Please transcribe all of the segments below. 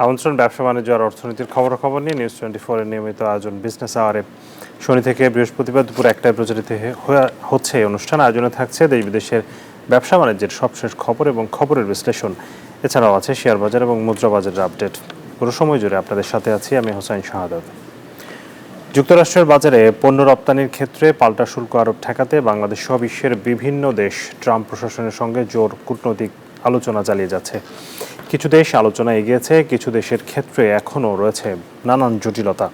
আমন্ত্রণ ব্যবসা বাণিজ্য আর অর্থনীতির খবরাখবর নিয়ে নিউজ 24 এর নিয়মিত আয়োজন বিজনেস আওয়ারে শনি থেকে বৃহস্পতিবার দুপুর 1টায় প্রচারিত হচ্ছে এই অনুষ্ঠান। আয়োজনে থাকছে দেশ বিদেশের ব্যবসা বাণিজ্যের সবশেষ খবর এবং খবরের বিশ্লেষণ। এছাড়াও আছে শেয়ার বাজার এবং মুদ্রা বাজারের আপডেট। পুরো সময় জুড়ে আপনাদের সাথে আছি আমি হোসাইন শাহাদাত। যুক্তরাষ্ট্রের বাজারে পণ্য রপ্তানির ক্ষেত্রে পাল্টা শুল্ক আরোপ ঠেকাতে বাংলাদেশ সহ বিশ্বের বিভিন্ন দেশ ট্রাম্প প্রশাসনের সঙ্গে জোর কূটনৈতিক আলোচনা চালিয়ে যাচ্ছে। কিছু দেশ আলোচনা এগিয়েছে, কিছু দেশের ক্ষেত্রে এখনও রয়েছে নানান জটিলতা।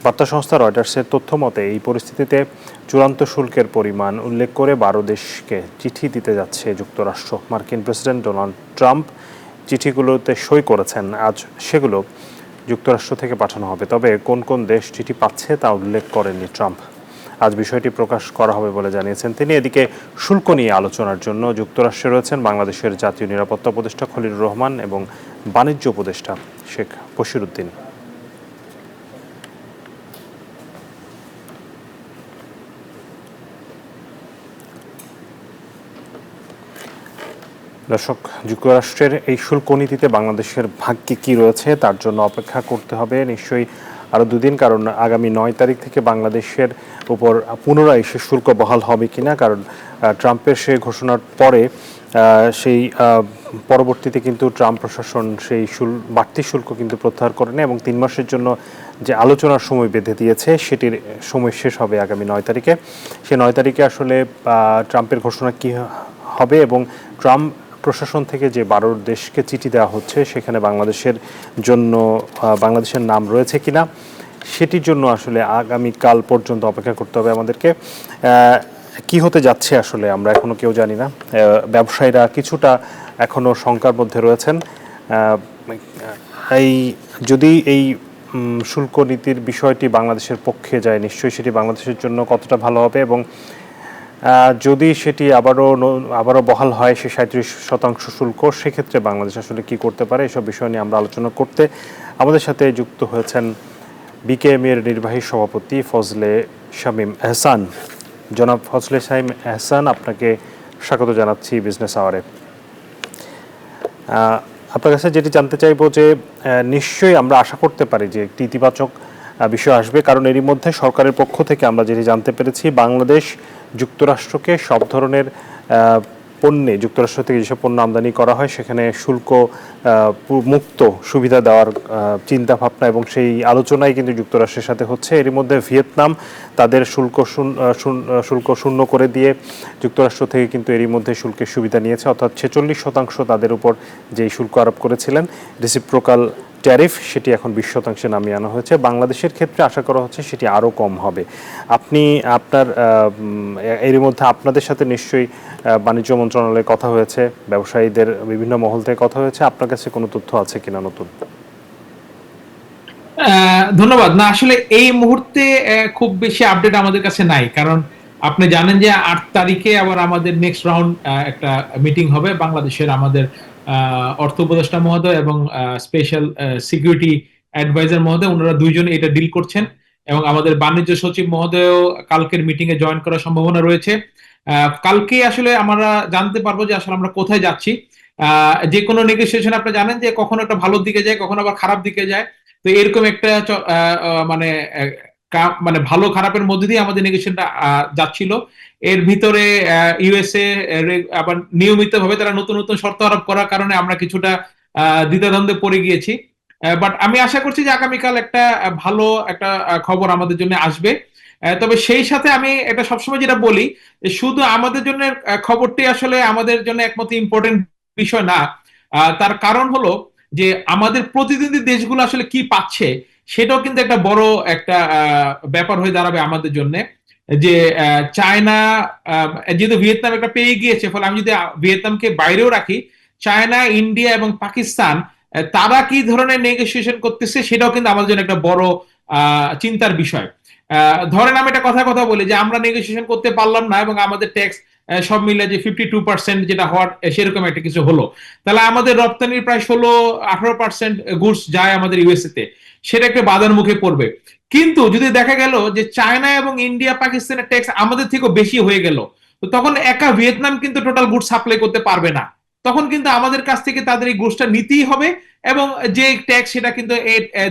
বার্তা সংস্থা রয়টার্সের তথ্য মতে এই পরিস্থিতিতে চূড়ান্ত শুল্কের পরিমাণ উল্লেখ করে 12 দেশকে চিঠি দিতে যাচ্ছে যুক্তরাষ্ট্র। মার্কিন প্রেসিডেন্ট ডোনাল্ড ট্রাম্প চিঠিগুলোতে সই করেছেন, আজ সেগুলো যুক্তরাষ্ট্র থেকে পাঠানো হবে। তবে কোন কোন দেশ চিঠি পাচ্ছে তা উল্লেখ করেননি ট্রাম্প। আজ বিষয়টি প্রকাশ করা হবে বলে জানিয়েছেন তিনি। এদিকে শুল্ক নিয়ে আলোচনার জন্য যুক্তরাষ্ট্রে রয়েছেন বাংলাদেশের জাতীয় নিরাপত্তা উপদেষ্টা খলিলুর রহমান এবং বাণিজ্য উপদেষ্টা শেখ বশিরউদ্দিন। দর্শক, যুক্তরাষ্ট্রের এই শুল্ক নীতিতে বাংলাদেশের ভাগ্যে কি রয়েছে তার জন্য অপেক্ষা করতে হবে নিশ্চয়ই আরও দুদিন, কারণ আগামী 9 তারিখ থেকে বাংলাদেশের উপর পুনরায় সে শুল্ক বহাল হবে কিনা। কারণ ট্রাম্পের সে ঘোষণার পরে সেই পরবর্তীতে কিন্তু ট্রাম্প প্রশাসন সেই বাড়তি শুল্ক কিন্তু প্রত্যাহার করে নেয় এবং 3 মাসের জন্য যে আলোচনার সময় বেঁধে দিয়েছে সেটির সময় শেষ হবে আগামী 9 তারিখে। সে 9 তারিখে আসলে ট্রাম্পের ঘোষণা কি হবে এবং ট্রাম্প প্রশাসন থেকে যে 12 দেশকে চিঠি দেওয়া হচ্ছে সেখানে বাংলাদেশের নাম রয়েছে কিনা সেটির জন্য আসলে আগামীকাল পর্যন্ত অপেক্ষা করতে হবে আমাদেরকে। কি হতে যাচ্ছে আসলে আমরা এখনো কেউ জানি না। ব্যবসায়ীরা কিছুটা এখনো শঙ্কার মধ্যে রয়েছেন। যদি এই শুল্ক নীতির বিষয়টি বাংলাদেশের পক্ষে যায় নিশ্চয়ই সেটি বাংলাদেশের জন্য কতটা ভালো হবে এবং যদি সেটি আবারও বহাল হয় সে 37% শুল্ক, সেক্ষেত্রে বাংলাদেশ আসলে কি করতে পারে, এসব বিষয় নিয়ে আমরা আলোচনা করতে আমাদের সাথে যুক্ত হয়েছেন বিকেএমই এর নির্বাহী সভাপতি ফজলে শামীম এহসান। জনাব ফজলে শামীম এহসান, আপনাকে স্বাগত জানাচ্ছি বিজনেস আওয়ারে। আপনার কাছে যেটি জানতে চাইবো যে নিশ্চয়ই আমরা আশা করতে পারি যে একটি ইতিবাচক বিষয় আসবে, কারণ এরই মধ্যে সরকারের পক্ষ থেকে আমরা যেটি জানতে পেরেছি বাংলাদেশ যুক্তরাষ্ট্রকে সব ধরনের পণ্যে যুক্তরাষ্ট্র থেকে যেসব পণ্য আমদানি করা হয় সেখানে শুল্ক মুক্ত সুবিধা দেওয়ার চিন্তা ভাবনা এবং সেই আলোচনাই কিন্তু যুক্তরাষ্ট্রের সাথে হচ্ছে। এরই মধ্যে ভিয়েতনাম তাদের শুল্ক শূন্য করে দিয়ে যুক্তরাষ্ট্র থেকে কিন্তু এরই মধ্যে শুল্কের সুবিধা নিয়েছে, অর্থাৎ 46% তাদের উপর যেই শুল্ক আরোপ করেছিলেন রেসিপ্রোকাল ট্যারিফ সেটি এখন 20% নামিয়ে আনা হয়েছে। বাংলাদেশের ক্ষেত্রে আশা করা হচ্ছে সেটি আরও কম হবে। এর মধ্যে আপনাদের সাথে নিশ্চয়ই বাণিজ্য মন্ত্রণালয়ে কথা হয়েছে, ব্যবসায়ীদের বিভিন্ন মহল থেকে কথা হয়েছে, আপনার কাছে কোনো তথ্য আছে কিনা নতুন? ধন্যবাদ। না, আসলে এই মুহূর্তে খুব বেশি আপডেট আমাদের কাছে নাই, কারণ আপনি জানেন যে 8 তারিখে আবার আমাদের নেক্সট রাউন্ড একটা মিটিং হবে বাংলাদেশের আমাদের অর্থ উপদেষ্টা মহোদয় এবং স্পেশাল সিকিউরিটি অ্যাডভাইজার মহোদয়, ওনারা দুইজন এটা ডিল করছেন এবং আমাদের বাণিজ্য সচিব মহোদয়ও কালকের মিটিং এ জয়েন করার সম্ভাবনা রয়েছে। কালকে আসলে আমরা জানতে পারবো যে আসলে আমরা কোথায় যাচ্ছি। যে কোনো নেগোসিয়েশন আপনি জানেন যে কখনো একটা ভালোর দিকে যায়, কখনো আবার খারাপ দিকে যায়। তো এরকম একটা মানে মানে ভালো খারাপের মধ্যে দিয়ে আমাদের নেগোসিয়েশনটা যাচ্ছিল। এর ভিতরে ইউএসএ আবার নিয়মিত ভাবে তারা নতুন নতুন শর্ত আরোপ করার কারণে আমরা কিছুটা দ্বিধাদ্বন্দ্বে পড়ে গিয়েছি। বাট আমি আশা করছি যে আগামীকাল একটা ভালো একটা খবর আমাদের জন্য আসবে। তবে সেই সাথে আমি এটা সবসময় যেটা বলি, শুধু আমাদের জন্য খবরটি আসলে আমাদের জন্য একমাত্র ইম্পর্টেন্ট বিষয় না। তার কারণ হলো যে আমাদের প্রতিদ্বন্দ্বী দেশগুলো আসলে কি পাচ্ছে সেটাও কিন্তু একটা বড় একটা ব্যাপার হয়ে দাঁড়াবে আমাদের জন্য। যে চায়না যেহেতু ভিয়েতনাম একটা পেয়ে গিয়েছে, ফলে আমি যদি ভিয়েতনামকে বাইরেও রাখি, চায়না, ইন্ডিয়া এবং পাকিস্তান তারা কি ধরনের নেগোসিয়েশন করতেছে সেটাও কিন্তু আমাদের জন্য একটা বড় চিন্তার বিষয়। ধরেন আমি একটা কথা বলি যে আমরা নেগোসিয়েশন করতে পারলাম না এবং আমাদের ট্যাক্স সব মিলে যে 52% যেটা হওয়ার সেরকম একটা কিছু হলো, তাহলে আমাদের রপ্তানির প্রায় 16-18% গুডস যায় আমাদের ইউএসএ তে, সেটা একটা বাধার মুখে পড়বে। কিন্তু যদি দেখা গেল যে চায়না এবং ইন্ডিয়া, পাকিস্তানের ট্যাক্স আমাদের থেকেও বেশি হয়ে গেল, তো তখন একা ভিয়েতনাম কিন্তু টোটাল গুডস সাপ্লাই করতে পারবে না। তখন কিন্তু আমাদের কাছ থেকে তাদের এই গুডসটা নিতেই হবে এবং যে ট্যাক্স সেটা কিন্তু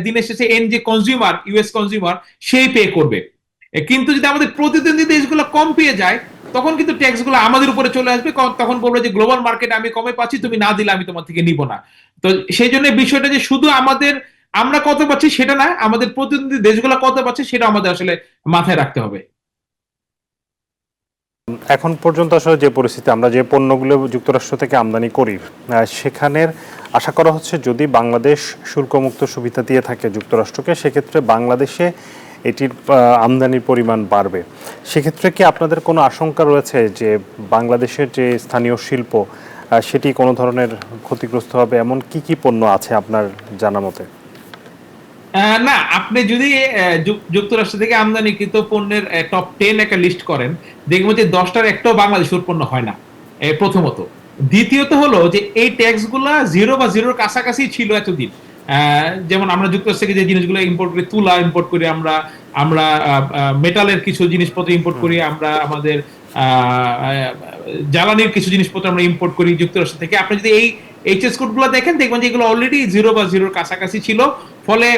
দিনের শেষে এন্ড যে কনজিউমার, ইউএস কনজিউমার, সেই পে করবে। কিন্তু যদি আমাদের প্রতিদ্বন্দ্বী দেশগুলো কম পেয়ে যায়, তখন কিন্তু ট্যাক্স গুলো আমাদের উপরে চলে আসবে, তখন বলবো যে গ্লোবাল মার্কেটে আমি কমে পাচ্ছি, তুমি না দিলে আমি তোমার থেকে নিব না। তো সেই জন্য বিষয়টা যে শুধু আমাদের আমরা কত পাচ্ছি সেটা না, আমাদের প্রতিদ্বন্দ্বী দেশগুলো কত পাচ্ছে সেটা আমাদের আসলে মাথায় রাখতে হবে। এখন পর্যন্ত আসলে যে পরিস্থিতি, আমরা যে পণ্যগুলো যুক্তরাষ্ট্র থেকে আমদানি করি, সেখানের আশা করা হচ্ছে যদি বাংলাদেশ শুল্কমুক্ত সুবিধা দিয়ে থাকে যুক্তরাষ্ট্রকে, সেক্ষেত্রে বাংলাদেশে এটির আমদানির পরিমাণ বাড়বে। সেক্ষেত্রে কি আপনাদের কোনো আশঙ্কা রয়েছে যে বাংলাদেশের যে স্থানীয় শিল্প সেটি কোনো ধরনের ক্ষতিগ্রস্ত হবে? এমন কি কি পণ্য আছে আপনার জানা মতে? না, আপনি যদি যুক্তরাষ্ট্র থেকে আমদানিকৃত পণ্যের টপ 10 একটা লিস্ট করেন, দেখবেন যে 10টার একটাও বাংলাদেশ উৎপন্ন হয় না, প্রথমত। দ্বিতীয়ত হলো যে এই ট্যাক্স গুলা জিরো বা জিরোর কাছাকাছি ছিল এতদিন। যেমন আমরা যুক্তরাষ্ট্র থেকে যে জিনিসগুলো ইম্পোর্ট করি, তুলা ইম্পোর্ট করি আমরা, আমরা মেটালের কিছু জিনিসপত্র ইম্পোর্ট করি, আমরা আমাদের জ্বালানির কিছু জিনিসপত্র আমরা ইম্পোর্ট করি যুক্তরাষ্ট্র থেকে। আপনি যদি এই এইচএস কোড গুলো দেখেন, দেখবেন যে এগুলো অলরেডি জিরো বা জিরোর কাছাকাছি ছিল। ফলে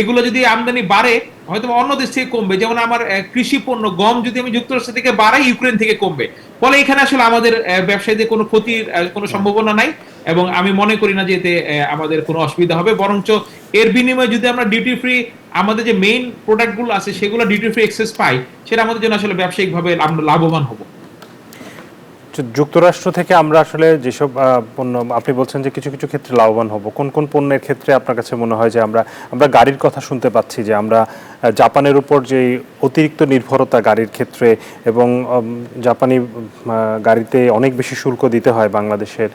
এগুলো যদি আমদানি বাড়ে, হয়তো অন্য দেশ থেকে কমবে। যেমন আমার কৃষি পণ্য গম যদি আমি যুক্তরাষ্ট্র থেকে বাড়াই, ইউক্রেন থেকে কমবে। ফলে এখানে আসলে আমাদের ব্যবসায়ীদের কোনো ক্ষতির কোনো সম্ভাবনা নাই, এবং আমি মনে করি না যে এতে আমাদের কোনো অসুবিধা হবে। বরঞ্চ এর বিনিময়ে যদি আমরা ডিউটি ফ্রি, আমাদের যে মেইন প্রোডাক্টগুলো আছে সেগুলো ডিউটি ফ্রি এক্সেস পাই, সেটা আমাদের জন্য আসলে ব্যবসায়িকভাবে আমরা লাভবান হব। যুক্তরাষ্ট্র থেকে আমরা আসলে যেসব পণ্য, আপনি বলছেন যে কিছু কিছু ক্ষেত্রে লাভবান হব, কোন কোন পণ্যের ক্ষেত্রে আপনার কাছে মনে হয় যে আমরা গাড়ির কথা শুনতে পাচ্ছি যে আমরা জাপানের উপর যে অতিরিক্ত নির্ভরতা গাড়ির ক্ষেত্রে, এবং জাপানি গাড়িতে অনেক বেশি শুল্ক দিতে হয় বাংলাদেশের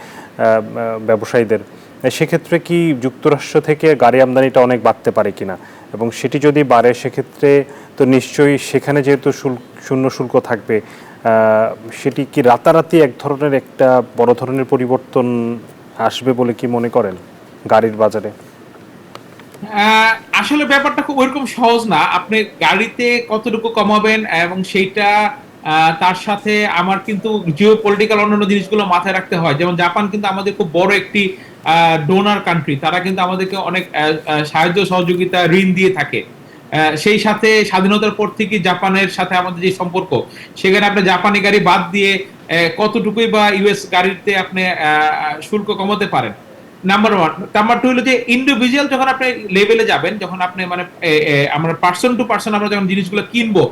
ব্যবসায়ীদের, সেক্ষেত্রে কি যুক্তরাষ্ট্র থেকে গাড়ি আমদানিটা অনেক বাড়তে পারে কিনা? এবং সেটি যদি বাড়ে সেক্ষেত্রে তো নিশ্চয়ই সেখানে যেহেতু শূন্য শুল্ক থাকবে, সেটি কি রাতারাতি এক ধরনের একটা বড় ধরনের পরিবর্তন আসবে বলে কি মনে করেন গাড়ির বাজারে? আসলে ব্যাপারটা খুব ওইরকম সহজ না। আপনি গাড়িতে কতটুকু কমাবেন এবং সেইটা তার সাথে আমার কিন্তু জিও পলিটিক্যাল অন্যান্য জিনিসগুলো মাথায় রাখতে হয়। যেমন জাপান কিন্তু আমাদের খুব বড় একটি ডোনার কান্ট্রি, তারা কিন্তু আমাদেরকে অনেক সাহায্য সহযোগিতা, ঋণ দিয়ে থাকে। সেই সাথে স্বাধীনতার পর থেকে জাপানের সাথে আমাদের যে সম্পর্ক, সেখানে আপনি জাপানি গাড়ি বাদ দিয়ে কতটুকুই বা ইউএস গাড়িতে আপনি শুল্ক কমাতে পারেন, নাম্বার ওয়ান। নাম্বার টু হলো যে ইন্ডিভিজুয়াল যখন আপনি লেভেলে যাবেন, যখন আপনি মানে আমরা পার্সন টু পার্সন আমরা যখন জিনিসগুলো কিনবো,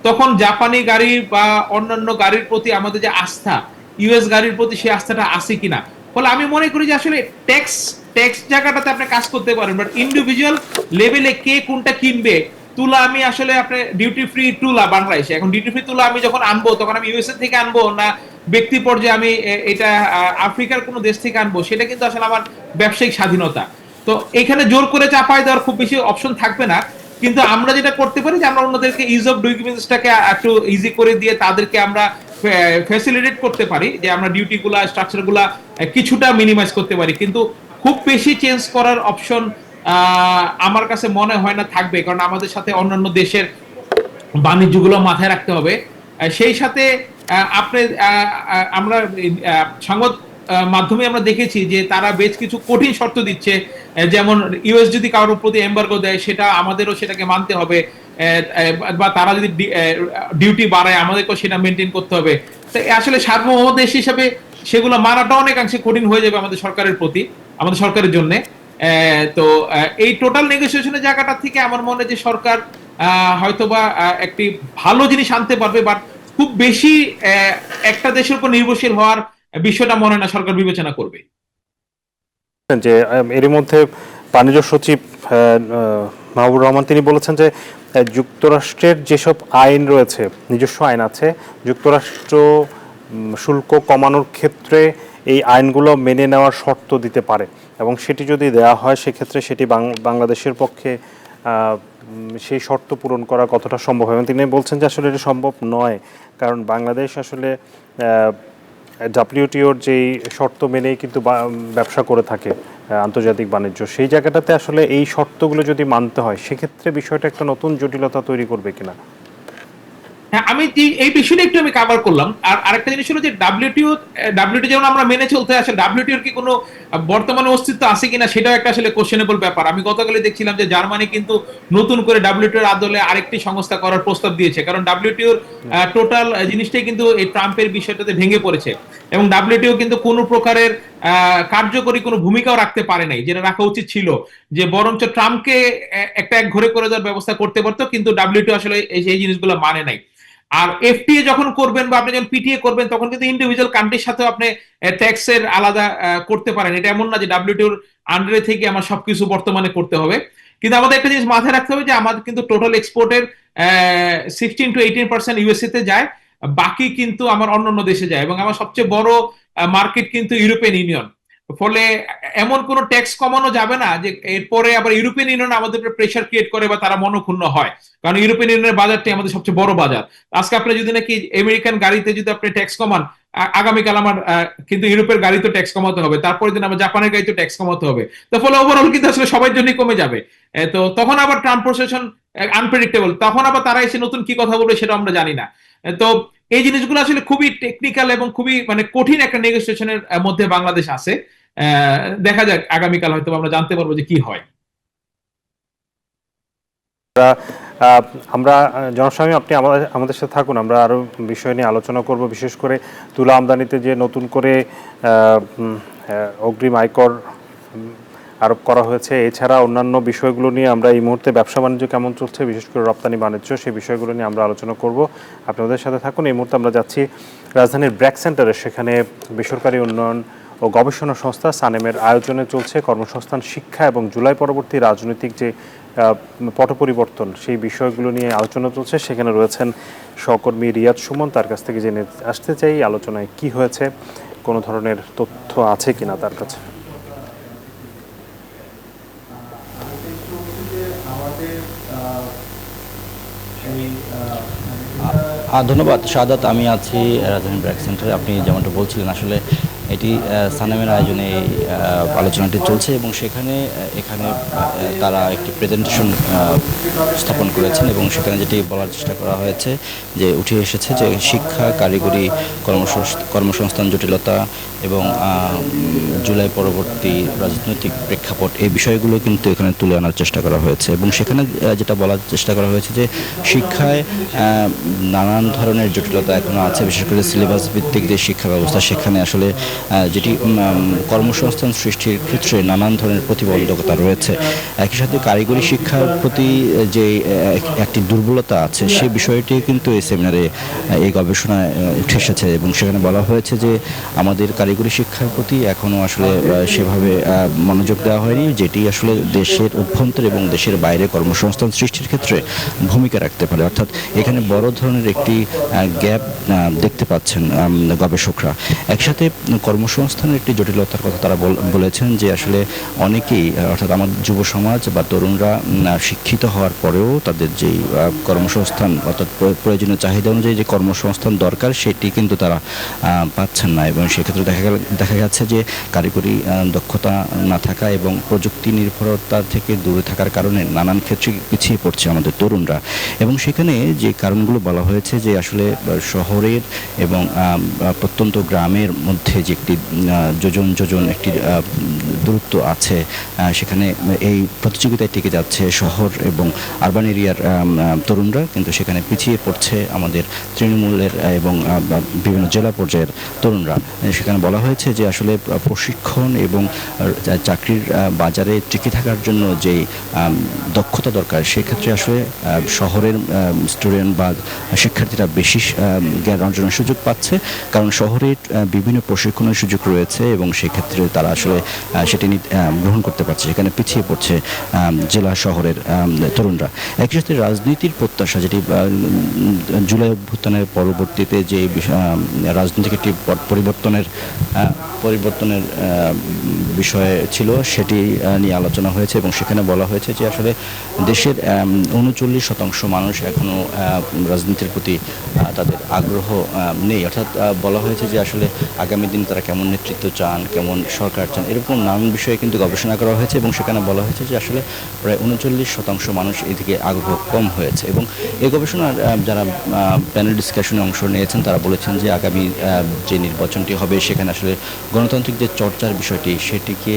তখন জাপানি গাড়ি বা অন্যান্য গাড়ির প্রতি আমাদের যে আস্থা, ইউএস গাড়ির প্রতি সেই আস্থাটা আছে কিনা। ফলে আমি মনে করি যে আসলে ট্যাক্স ট্যাক্স জায়গাটাতে আপনি কাজ করতে পারেন, বাট ইন্ডিভিজুয়াল লেভেলে কে কোনটা কিনবে। তুলা আমি আসলে আপনি ডিউটি ফ্রি তুলা বাংলাদেশে, এখন ডিউটি ফ্রি তুলা আমি যখন আনবো, তখন আমি ইউএসএ থেকে আনবো না ব্যক্তি পর্যায়ে আমি এটা আফ্রিকার কোনো দেশ থেকে আনবো, সেটা কিন্তু আসলে আমার ব্যবসায়িক স্বাধীনতা। তো এখানে জোর করে চাপায় দেওয়ার খুব বেশি অপশন থাকবে না। কিন্তু আমরা যেটা করতে পারি যে আমরা অন্যদেরকে ইজ অফ ডুইং বিজনেসটাকে একটু ইজি করে দিয়ে তাদেরকে আমরা ফ্যাসিলিটেট করতে পারি, যে আমরা ডিউটি গুলা, স্ট্রাকচার গুলা কিছুটা মিনিমাইজ করতে পারি। কিন্তু খুব বেশি চেঞ্জ করার অপশন আমার কাছে মনে হয় না থাকবে, কারণ আমাদের সাথে অন্যান্য দেশের বাণিজ্যগুলো মাথায় রাখতে হবে। সেই সাথে আপনি আমরা সংবাদ মাধ্যমে আমরা দেখেছি যে তারা বেশ কিছু কঠিন শর্ত দিচ্ছে। যেমন ইউএস যদি কারোর প্রতি এম্বার্গো দেয়, সেটা আমাদেরও সেটাকে মানতে হবে, বা তারা যদি ডিউটি বাড়ায়, আমাদেরকেও সেটা মেনটেন করতে হবে। তো আসলে সার্বভৌম দেশ হিসেবে সেগুলো মানাটা অনেকাংশে কঠিন হয়ে যাবে আমাদের সরকারের প্রতি, আমাদের সরকারের জন্য। তো এই টোটাল নেগোসিয়েশনের জায়গাটা থেকে আমার মনে হয় যে সরকার হয়তোবা একটি ভালো জিনিস আনতে পারবে, বাট খুব বেশি একটা দেশের উপর নির্ভরশীল হওয়ার বিষয়টা মনে না সরকার বিবেচনা করবে। যে এর মধ্যে বাণিজ্য সচিব মাহবুবুর রহমান তিনি বলেছেন যে যুক্তরাষ্ট্রের যেসব আইন রয়েছে, নিজস্ব আইন আছে, যুক্তরাষ্ট্র শুল্ক কমানোর ক্ষেত্রে এই আইনগুলো মেনে নেওয়ার শর্ত দিতে পারে, এবং সেটি যদি দেওয়া হয় সেক্ষেত্রে সেটি বাংলাদেশের পক্ষে সেই শর্ত পূরণ করা কতটা সম্ভব হবে। তিনি বলছেন যে আসলে এটা সম্ভব নয়, কারণ বাংলাদেশ আসলে ডব্লিউটিওর যেই শর্ত মেনেই কিন্তু ব্যবসা করে থাকে, আন্তর্জাতিক বাণিজ্য, সেই জায়গাটাতে আসলে এই শর্তগুলো যদি মানতে হয় সেক্ষেত্রে বিষয়টা একটা নতুন জটিলতা তৈরি করবে কিনা? হ্যাঁ, আমি এই বিষয়টা একটু আমি কভার করলাম। আর আরেকটা জিনিস হলো যে ডাব্লিউটিও যেমন আমরা মেনে চলতে আসলে ডাব্লিউটিওর কি কোনো বর্তমানে অস্তিত্ব আছে কিনা সেটাও একটা আসলে কোশ্চেনেবল ব্যাপার। আমি গতকালই দেখছিলাম যে জার্মানি কিন্তু নতুন করে ডাব্লিউটিওর আদলে আরেকটি সংস্থা করার প্রস্তাব দিয়েছে, কারণ ডাব্লিউটিওর টোটাল জিনিসটাই কিন্তু এই ট্রাম্পের বিষয়টাতে ভেঙে পড়েছে এবং ডাব্লিউটিও কিন্তু কোনো প্রকারের কার্যকরী কোনো ভূমিকাও রাখতে পারে নাই, যেটা রাখা উচিত ছিল। যে বরঞ্চ ট্রাম্পকে একটা এক ঘরে করে দেওয়ার ব্যবস্থা করতে পারতো, কিন্তু ডাব্লিউটিও আসলে এই জিনিসগুলো মানে নাই। আর এফটিএ যখন করবেন বা আপনি যখন পিটিএ করবেন তখন কিন্তু ইন্ডিভিজুয়াল কান্ট্রির সাথে আপনি ট্যাক্সের আলাদা করতে পারেন। এটা এমন না যে ডাব্লিউটিওর আন্ডারে থেকে আমার সবকিছু বর্তমানে করতে হবে। কিন্তু আমাদের একটা জিনিস মাথায় রাখতে হবে যে আমাদের কিন্তু টোটাল এক্সপোর্টের 16 to 18% ইউএসএ তে যায়, বাকি কিন্তু আমার অন্যান্য দেশে যায়, এবং আমার সবচেয়ে বড় মার্কেট কিন্তু ইউরোপিয়ান ইউনিয়ন। ফলে এমন কোন ট্যাক্স কমানো যাবে না যে এরপরে আবার ইউরোপিয়ান ইউনিয়ন আমাদের উপরে প্রেশার ক্রিয়েট করে বা তারা মনক্ষুণ্ণ হয়, কারণ ইউরোপিয়ান ইউনিয়নের বাজারটাই আমাদের সবচেয়ে বড় বাজার। আজকে আপনি যদি নাকি আমেরিকান গাড়িতে যদি আপনি ট্যাক্স কমান, আগামীকাল আমার কিন্তু ইউরোপের গাড়িতে ট্যাক্স কমাতে হবে, তারপরে দিন আমার জাপানের গাড়িতে ট্যাক্স কমাতে হবে। তো ফলে ওভারঅল কিন্তু আসলে সবার জন্যই কমে যাবে। তো তখন আবার ট্রাম্প প্রশাসন আনপ্রেডিক্টেবল, তখন আবার তারা এসে নতুন কি কথা বলবে সেটা আমরা জানি না। তো এই জিনিসগুলো আসলে খুবই টেকনিক্যাল এবং খুবই মানে কঠিন একটা নেগোসিয়েশনের মধ্যে বাংলাদেশ আছে। দেখা যাক, আগামীকাল হয়তো আমরা জানতে পারবো যে কি হয়। আমরা জনস্বামী, আপনি আমাদের সাথে থাকুন, আমরা আরো বিষয় নিয়ে আলোচনা করব। বিশেষ করে তুলা আমদানিতে যে নতুন করে অগ্রিম আয়কর আরোপ করা হয়েছে, এছাড়া অন্যান্য বিষয়গুলো নিয়ে আমরা এই মুহূর্তে ব্যবসা বাণিজ্য কেমন চলছে, বিশেষ করে রপ্তানি বাণিজ্য, সেই বিষয়গুলো নিয়ে আমরা আলোচনা করব। আপনাদের সাথে থাকুন। এই মুহূর্তে আমরা যাচ্ছি রাজধানীর ব্র্যাক সেন্টারে। সেখানে বেসরকারি উন্নয়ন ও গবেষণা সংস্থা সানেমের আয়োজনে চলছে কর্মসংস্থান, শিক্ষা এবং জুলাই পরবর্তী রাজনৈতিক যে পট পরিবর্তন, সেই বিষয়গুলো নিয়ে আলোচনা চলছে। সেখানে রয়েছেন সহকর্মী রিয়াদ সুমন। তার কাছ থেকে জেনে আসতে চাই আলোচনায় কি হয়েছে, কোনো ধরনের তথ্য আছে কিনা তার কাছে। ধন্যবাদ শাহাদাত। আমি আছি রাজধানী ব্র্যাক সেন্টারে। আপনি যেমনটা বলছিলেন, আসলে এটি সানেমের আয়োজনে এই আলোচনাটি চলছে এবং এখানে তারা একটি প্রেজেন্টেশন স্থাপন করেছেন এবং সেখানে যেটি বলার চেষ্টা করা হয়েছে যে উঠে এসেছে যে শিক্ষা, কারিগরি, কর্মসংস্থান জটিলতা এবং জুলাই পরবর্তী রাজনৈতিক প্রেক্ষাপট, এই বিষয়গুলো কিন্তু এখানে তুলে আনার চেষ্টা করা হয়েছে। এবং সেখানে যেটা বলার চেষ্টা করা হয়েছে যে শিক্ষায় নানান ধরনের জটিলতা এখনও আছে, বিশেষ করে সিলেবাস ভিত্তিক যে শিক্ষা ব্যবস্থা, সেখানে আসলে যেটি কর্মসংস্থান সৃষ্টির ক্ষেত্রে নানান ধরনের প্রতিবন্ধকতা রয়েছে। একই সাথে কারিগরি শিক্ষার প্রতি যে একটি দুর্বলতা আছে, সেই বিষয়টি কিন্তু এই সেমিনারে, এই গবেষণায় উঠে এসেছে। এবং সেখানে বলা হয়েছে যে আমাদের কারিগরি শিক্ষার প্রতি এখনও আসলে সেভাবে মনোযোগ দেওয়া হয়নি, যেটি আসলে দেশের অভ্যন্তরে এবং দেশের বাইরে কর্মসংস্থান সৃষ্টির ক্ষেত্রে ভূমিকা রাখতে পারে। অর্থাৎ এখানে বড় ধরনের একটি গ্যাপ দেখতে পাচ্ছেন গবেষকরা। একসাথে কর্মসংস্থানের একটি জটিলতার কথা তারা বলেছেন যে আসলে অনেকেই, অর্থাৎ আমাদের যুব সমাজ বা তরুণরা শিক্ষিত হওয়ার পরেও তাদের যেই কর্মসংস্থান, অর্থাৎ প্রয়োজনীয় চাহিদা অনুযায়ী যে কর্মসংস্থান দরকার, সেটি কিন্তু তারা পাচ্ছেন না। এবং সেক্ষেত্রে দেখা যাচ্ছে যে কারিগরি দক্ষতা না থাকা এবং প্রযুক্তি নির্ভরতা থেকে দূরে থাকার কারণে নানান ক্ষেত্রে পিছিয়ে পড়ছে আমাদের তরুণরা। এবং সেখানে যে কারণগুলো বলা হয়েছে যে আসলে শহরের এবং প্রত্যন্ত গ্রামের মধ্যে যে একটি যোজন একটি দূরত্ব আছে, সেখানে এই প্রতিযোগিতায় টিকে যাচ্ছে শহর এবং আরবান এরিয়ার তরুণরা, কিন্তু সেখানে পিছিয়ে পড়ছে আমাদের তৃণমূলের এবং বিভিন্ন জেলা পর্যায়ের তরুণরা। সেখানে বলা হয়েছে যে আসলে প্রশিক্ষণ এবং চাকরির বাজারে টিকে থাকার জন্য যে দক্ষতা দরকার, সেক্ষেত্রে আসলে শহরের স্টুডেন্ট বা শিক্ষার্থীরা বেশি জ্ঞান অর্জনের সুযোগ পাচ্ছে, কারণ শহরে বিভিন্ন প্রশিক্ষণের সুযোগ রয়েছে এবং সেক্ষেত্রে তারা আসলে সেটি গ্রহণ করতে পারছে। সেখানে পিছিয়ে পড়ছে জেলা শহরের তরুণরা। একই সাথে রাজনীতির প্রত্যাশা, যেটি জুলাই অভ্যুত্থানের পরবর্তীতে যে রাজনৈতিক একটি পরিবর্তনের বিষয় ছিল, সেটি নিয়ে আলোচনা হয়েছে এবং সেখানে বলা হয়েছে যে আসলে দেশের 39% মানুষ এখনও রাজনীতির প্রতি তাদের আগ্রহ নেই। অর্থাৎ বলা হয়েছে যে আসলে আগামী দিনে তারা কেমন নেতৃত্ব চান, কেমন সরকার চান, এরকম নানান এমন বিষয়ে কিন্তু গবেষণা করা হয়েছে এবং সেখানে বলা হয়েছে যে আসলে প্রায় 39% মানুষ এদিকে আগ্রহ কম হয়েছে। এবং এই গবেষণার যারা প্যানেল ডিসকাশনে অংশ নিয়েছেন তারা বলেছেন যে আগামী যে নির্বাচনটি হবে সেখানে আসলে গণতান্ত্রিক যে চর্চার বিষয়টি সেটিকে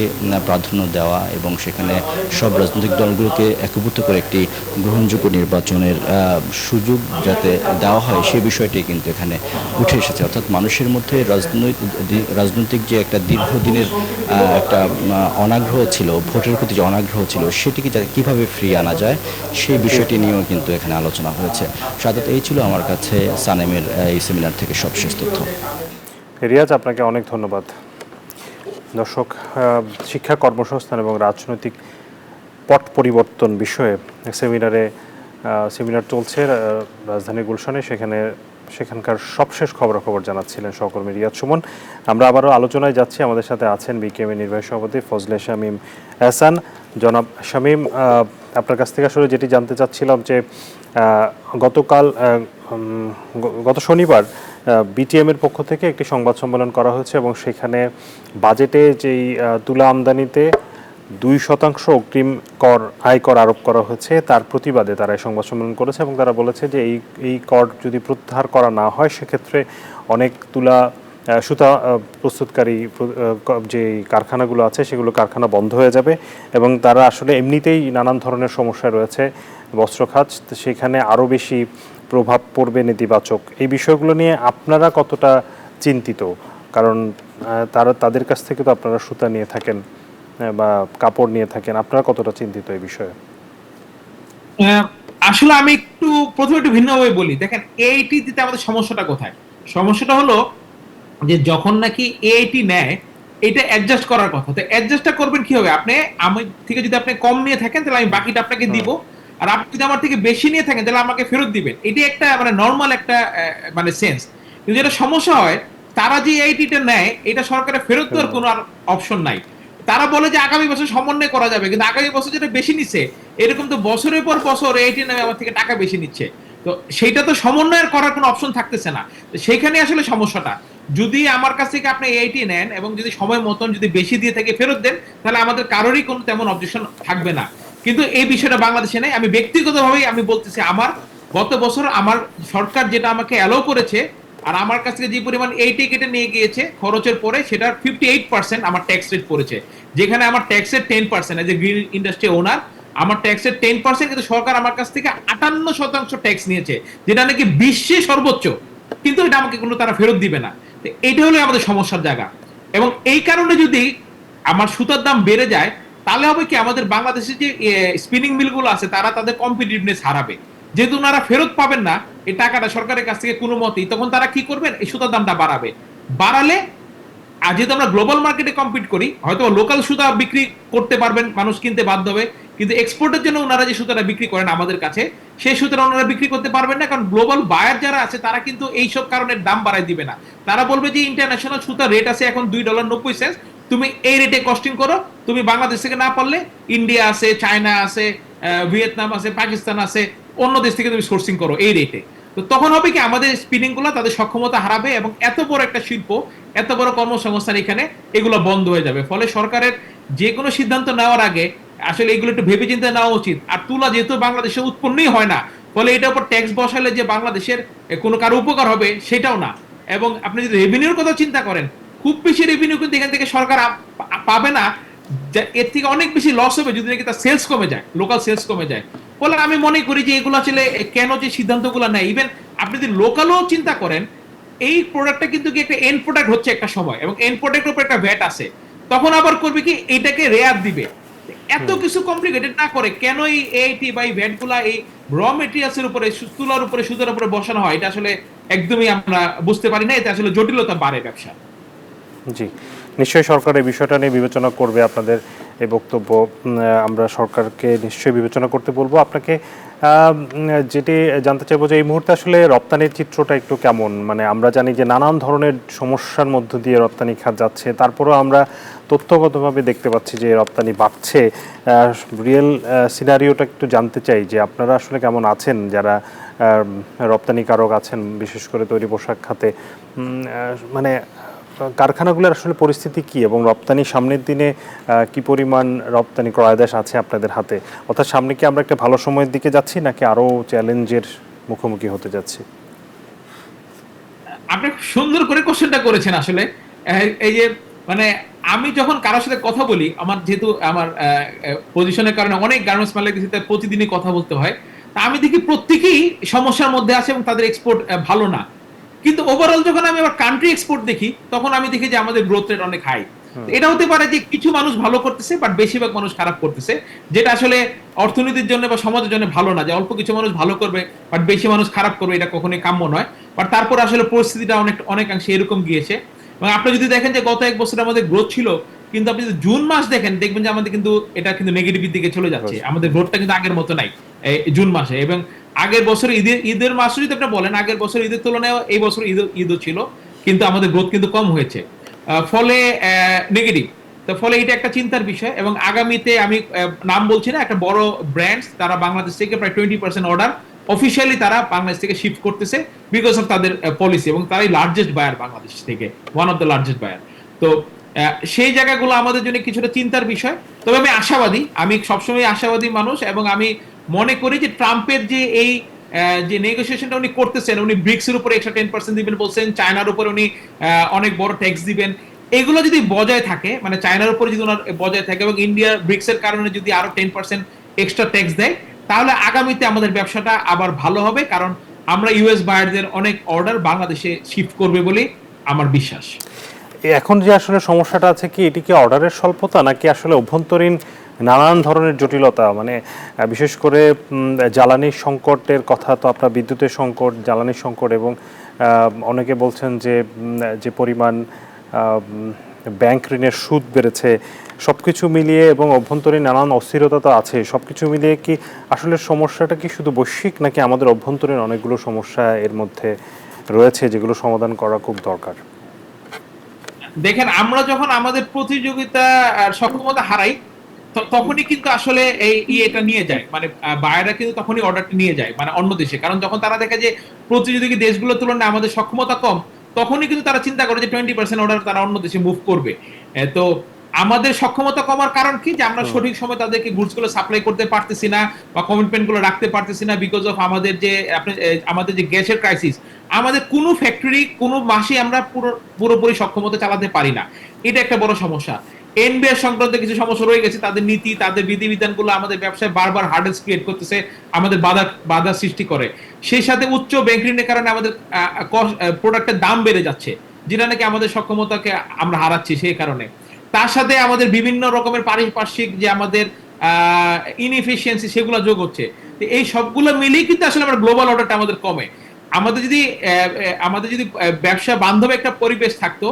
প্রাধান্য দেওয়া এবং সেখানে সব রাজনৈতিক দলগুলোকে একীভূত করে একটি গ্রহণযোগ্য নির্বাচনের সুযোগ যাতে দেওয়া হয় সেই বিষয়টি কিন্তু এখানে উঠে এসেছে। অর্থাৎ মানুষের মধ্যে রাজনৈতিক যে একটা দীর্ঘদিনের একটা অনাগ্রহ ছিল, ভোটের প্রতি যে অনাগ্রহ ছিল সেটিকে যাতে কীভাবে ফিরিয়ে আনা যায় সেই বিষয়টি নিয়েও কিন্তু এখানে আলোচনা হয়েছে। সাধারণত এই ছিল আমার কাছে সানেমের এই সেমিনার থেকে সবশেষ তথ্য। রিয়াজ, আপনাকে অনেক ধন্যবাদ। দর্শক, শিক্ষা, কর্মসংস্থান এবং রাজনৈতিক পট পরিবর্তন বিষয়ে সেমিনার চলছে রাজধানী গুলশানে। সেখানকার সবশেষ খবরাখবর জানাচ্ছিলেন সহকর্মী রিয়াজ সুমন। আমরা আবারও আলোচনায় যাচ্ছি। আমাদের সাথে আছেন বিকেএমএ নির্বাহী সভাপতি ফজলে শামীম এহসান। জনাব শামীম, আপনার কাছ থেকে আসলে যেটি জানতে চাচ্ছিলাম যে গত শনিবার বিটিএমের পক্ষ থেকে একটি সংবাদ সম্মেলন করা হয়েছে এবং সেখানে বাজেটে যেই তুলা আমদানিতে 2% অগ্রিম আয়কর আরোপ করা হয়েছে তার প্রতিবাদে তারা এই সংবাদ সম্মেলন করেছে এবং তারা বলেছে যে এই কর যদি প্রত্যাহার করা না হয় সেক্ষেত্রে অনেক সুতা প্রস্তুতকারী যে কারখানাগুলো আছে সেগুলো কারখানা বন্ধ হয়ে যাবে এবং তারা আসলে এমনিতেই নানান ধরনের সমস্যা রয়েছে বস্ত্র খাত, সেখানে আরও বেশি প্রভাব পড়বে নেতিবাচক। এই বিষয়গুলো নিয়ে আপনারা কতটা চিন্তিত? কারণ তাদের কাছ থেকে তো আপনারা সুতা নিয়ে থাকেন বা কাপড় নিয়ে থাকেন, আপনারা কতটা চিন্তিত এই বিষয়ে? আসলে আমি প্রথমে একটু ভিন্নভাবে বলি। দেখেন, এইটি দিতে আমাদের সমস্যাটা কোথায়? সমস্যাটা হলো যে যখন নাকি এআইটি নেয় এটা অ্যাডজাস্ট করার কথা, তো অ্যাডজাস্টটা করবেন কি হবে? আমি থেকে যদি আপনি কম নিয়ে থাকেন তাহলে আমি বাকিটা আপনাকে দিব, আর আপনি যদি আমার থেকে বেশি নিয়ে থাকেন তাহলে আমাকে ফেরত দিবেন। এটি একটা নর্মাল একটা সেন্স। কিন্তু যেটা সমস্যা হয়, তারা যে এআইটিটা নেয় এটা সরকারের ফেরত দেওয়ার কোনো আর অপশন নাই। তারা বলে যে আগামী বছর সমন্বয় করা যাবে, কিন্তু আগামী বছর যেটা বেশি নিচ্ছে এরকম তো বছরের পর বছর এআইটি নামে আমার থেকে টাকা বেশি নিচ্ছে, তো সেইটা তো সমন্বয়ের করার কোনো অপশন থাকতেছে না। সেইখানে আসলে সমস্যাটা। যদি আমার কাছ থেকে আপনি এআইটি নেন এবং যদি সময় মতন যদি বেশি দিয়ে থেকে ফেরত দেন তাহলে আমাদের কারোরই কোনো তেমন অবজেকশন থাকবে না। কিন্তু এই বিষয়টা বাংলাদেশে নেই। আমি ব্যক্তিগতভাবেই আমি বলতেছি, আমার গত বছর আমার সরকার যেটা আমাকে অ্যালাউ করেছে আর আমার কাছ থেকে যে পরিমাণ এইটি কেটে নিয়ে গিয়েছে খরচের পরে, সেটার 58% আমার ট্যাক্স রেট পড়েছে, যেখানে আমার ট্যাক্সের 10% এজ এ গ্রিন ইন্ডাস্ট্রি ওনার আমার ট্যাক্সের 10%, কিন্তু সরকার আমার কাছ থেকে 58% ট্যাক্স নিয়েছে, যেটা নাকি বিশ্বে সর্বোচ্চ, কিন্তু এটা আমাকে কোনো তারা ফেরত দিবে না। এটা হলো আমাদের সমস্যার জায়গা। এবং এই কারণে যদি আমার সুতার দাম বেড়ে যায় তাহলে হবে কি, আমাদের বাংলাদেশের যে স্পিনিং মিলগুলো আছে তারা তাদের কম্পিটিটিভনেস হারাবে, যেহেতু ওনারা ফেরত পাবেন না এই টাকাটা সরকারের কাছ থেকে কোনো মতেই, তখন তারা কি করবেন, এই সুতার দামটা বাড়ালে আর যেহেতু আমরা গ্লোবাল মার্কেটে কম্পিট করি, হয়তো লোকাল সুতা বিক্রি করতে পারবেন, মানুষ কিনতে বাধ্য হবে, কিন্তু এক্সপোর্টের জন্য ওনারা যে সুতাটা বিক্রি করেন আমাদের কাছে সেই সুতাটা ওনারা বিক্রি করতে পারবেন না, কারণ গ্লোবাল বায়ার যারা আছে তারা কিন্তু এইসব কারণে দাম বাড়ায় দিবে না। তারা বলবে যে ইন্টারন্যাশনাল সুতার রেট আছে এখন $2.90, তুমি এই রেটে কস্টিং করো, তুমি বাংলাদেশ থেকে না পারলে ইন্ডিয়া আছে, চায়না আছে, ভিয়েতনাম আছে, পাকিস্তান আছে, অন্য দেশ থেকে তুমি সোর্সিং করো এই রেটে। তো তখন হবে কি, আমাদের স্পিনিং গুলো তাদের সক্ষমতা হারাবে এবং এত বড় একটা শিল্প, এত বড় কর্মসংস্থান এখানে এগুলো বন্ধ হয়ে যাবে। ফলে সরকারের যে কোনো সিদ্ধান্ত নেওয়ার আগে আসলে এগুলো একটু ভেবে চিন্তে নেওয়া উচিত। আর তুলা যেহেতু বাংলাদেশে উৎপন্নই হয় না, ফলে এটার উপর ট্যাক্স বসালে যে বাংলাদেশের কোনো কারো উপকার হবে সেটাও না। এবং আপনি যদি রেভিনিউর কথা চিন্তা করেন, খুব বেশি রেভিনিউ কিন্তু এখান থেকে সরকার পাবে না, এর থেকে অনেক বেশি লস হবে যদি নাকি তার সেলস কমে যায়, লোকাল সেলস কমে যায়। ফলে আমি মনে করি যে এগুলো আসলে কেন যে সিদ্ধান্তগুলো নেয়, ইভেন আপনি যদি লোকালও চিন্তা করেন, এই প্রোডাক্টটা কিন্তু কি একটা এন্ড প্রোডাক্ট হচ্ছে একটা সময়, এবং এন্ড প্রোডাক্টের উপর একটা ভ্যাট আছে, তখন আবার করবে কি এটাকে রেয়ার দিবে। এত কিছু কমপ্লিকেটেড না করে কেন এই এআইটি বা এই ভ্যাট গুলা এই র মেটেরিয়ালসের উপরে, তুলার উপরে, সুতার উপরে বসানো হয়, এটা আসলে একদমই আমরা বুঝতে পারি না। এটা আসলে জটিলতা বাড়ে ব্যবসা। জি, নিশ্চয়ই সরকার এই বিষয়টা নিয়ে বিবেচনা করবে। আপনাদের এই বক্তব্য আমরা সরকারকে নিশ্চয়ই বিবেচনা করতে বলবো। আপনাকে যেটি জানতে চাইবো যে এই মুহূর্তে আসলে রপ্তানির চিত্রটা একটু কেমন? মানে আমরা জানি যে নানান ধরনের সমস্যার মধ্য দিয়ে রপ্তানি খাত যাচ্ছে, তারপরেও আমরা তথ্যগতভাবে দেখতে পাচ্ছি যে রপ্তানি বাড়ছে। রিয়েল সিনারিওটা একটু জানতে চাই যে আপনারা আসলে কেমন আছেন, যারা রপ্তানিকারক আছেন বিশেষ করে তৈরি পোশাক খাতে, মানে কারখানাগুলোর আসলে পরিস্থিতি কি এবং রপ্তানি সামনের দিনে কি পরিমাণ রপ্তানি ক্রয়াদেশ আছে আপনাদের হাতে, অর্থাৎ সামনে কি আমরা একটা ভালো সময়ের দিকে যাচ্ছি নাকি আরো চ্যালেঞ্জের মুখোমুখি হতে যাচ্ছি? আপনি সুন্দর করে কোশ্চেনটা করেছেন আসলে। এই যে মানে আমি যখন কারোর সাথে কথা বলি, আমার যেহেতু আমার পজিশনের কারণে অনেক গার্মেন্টস মালিকদের সাথে প্রতিদিনই কথা বলতে হয়, তা আমি দেখি প্রত্যেকেই সমস্যার মধ্যে আছে এবং তাদের এক্সপোর্ট ভালো না। কিন্তু ওভারঅল যখন আমি আবার কান্ট্রি এক্সপোর্ট দেখি, তখন আমি দেখি যে আমাদের গ্রোথ রেট অনেক হাই। এটা হতে পারে যে কিছু মানুষ ভালো করতেছে বাট বেশিরভাগ মানুষ খারাপ করতেছে, যেটা আসলে অর্থনীতির জন্য বা সমাজের জন্য ভালো না। যে অল্প কিছু মানুষ ভালো করবে বাট বেশি মানুষ খারাপ করবে, এটা কখনোই কাম্য নয়। বাট তারপর আসলে পরিস্থিতিটা অনেকাংশে এরকম গিয়েছে। এবং আপনি যদি দেখেন যে গত এক বছর আমাদের গ্রোথ ছিল, কিন্তু আপনি যদি জুন মাস দেখেন দেখবেন যে আমাদের কিন্তু এটা কিন্তু নেগেটিভের দিকে চলে যাচ্ছে। আমাদের গ্রোথটা কিন্তু আগের মতো নাই জুন মাসে। এবং আগের বছর ঈদের মাসে যদি আপনি বলেন, আগের বছর ঈদের তুলনায় এই বছর ঈদও ছিল, কিন্তু আমাদের গ্রোথ কিন্তু কম হয়েছে, ফলে নেগেটিভ। তো ফলে এটা একটা চিন্তার বিষয়। এবং আগামীতে আমি নাম বলছি না, একটা বড় ব্র্যান্ডস তারা বাংলাদেশ থেকে প্রায় 20% অর্ডার অফিসিয়ালি তারা বাংলাদেশ থেকে শিফট করতেছে বিকজ অফ তাদের পলিসি, এবং তারাই লার্জেস্ট বায়ার বাংলাদেশ থেকে, one of the largest buyer. তো সেই জায়গাগুলো আমাদের জন্য কিছুটা চিন্তার বিষয়। তবে আমি আশাবাদী, আমি সবসময় আশাবাদী মানুষ, এবং আমি মনে করি যে ট্রাম্পের যে এই যে নেগোসিয়েশনটা উনি করতেছেন, উনি ব্রিক্সের উপরে এক্সট্রা 10% দিবেন বলছেন, চায়নার উপরে উনি অনেক বড় ট্যাক্স দিবেন, এগুলো যদি বজায় থাকে, মানে চায়নার উপরে যদি ওনার বজায় থাকে এবং ইন্ডিয়ার ব্রিক্সের কারণে যদি আরো 10% এক্সট্রা ট্যাক্স দেয়, তাহলে আগামীতে আমাদের ব্যবসাটা আবার ভালো হবে। কারণ আমরা ইউএস বায়ারদের অনেক অর্ডার বাংলাদেশে শিফট করবে বলে আমার বিশ্বাস। এখন যে আসলে সমস্যাটা আছে কি, এটি কি অর্ডারের স্বল্পতা নাকি আসলে অভ্যন্তরীণ নানান ধরনের জটিলতা, মানে বিশেষ করে জ্বালানি সংকটের কথা তো আপনার, বিদ্যুতের সংকট, জ্বালানি সংকট, এবং অনেকে বলছেন যে যে পরিমাণ ব্যাংক ঋণের সুদ বেড়েছে, সব কিছু মিলিয়ে, এবং অভ্যন্তরীণ নানান অস্থিরতা তো আছে, সব কিছু মিলিয়ে কি আসলে সমস্যাটা কি শুধু বৈশ্বিক নাকি আমাদের অভ্যন্তরীণ অনেকগুলো সমস্যা এর মধ্যে রয়েছে যেগুলো সমাধান করা খুব দরকার? দেখেন, আমরা যখন আমাদের প্রতিযোগিতা সক্ষমতা হারাই, তখনই কিন্তু আসলে এটা নিয়ে যায়, মানে বায়াররা কিন্তু তখনই অর্ডারটা নিয়ে যায় মানে অন্য দেশে। কারণ যখন তারা দেখে যে প্রতিযোগী দেশগুলোর তুলনায় আমাদের সক্ষমতা কম, তখনই কিন্তু তারা চিন্তা করে যে 20% অর্ডার তারা অন্য দেশে মুভ করবে। তো আমাদের সক্ষমতা কমার কারণ কি, যে আমরা সঠিক সময় তাদেরকে গুডস গুলো সাপ্লাই করতে পারতেছি না বা কমিটমেন্ট গুলো রাখতে পারতেছি না, বিকজ অফ আমাদের যে আমাদের যে গ্যাসের ক্রাইসিস। আমাদের কোনো ফ্যাক্টরি কোনো মাসে আমরা পুরোপুরি সক্ষমতা চালাতে পারি না, এটা একটা বড় সমস্যা। এনবিআর সংক্রান্ত কিছু সমস্যা রয়ে গেছে, তাদের নীতি, তাদের বিধিবিধানগুলো আমাদের ব্যবসায় বারবার হার্ডেলস ক্রিয়েট করতেছে, আমাদের বাধা সৃষ্টি করে। সেই সাথে উচ্চ ব্যাংক ঋণের কারণে আমাদের প্রোডাক্টের দাম বেড়ে যাচ্ছে, যেটা নাকি আমাদের সক্ষমতাকে আমরা হারাচ্ছি সেই কারণে। তার সাথে আমাদের বিভিন্ন রকমের পারিপার্শ্বিক যে আমাদের ইনএফিসিয়েন্সি, সেগুলো যোগ হচ্ছে। এই সবগুলো মিলিয়ে কিন্তু আসলে আমরা গ্লোবাল অর্ডারটা আমাদের কমে। আমাদের যদি ব্যবসা বান্ধব একটা পরিবেশ থাকতো,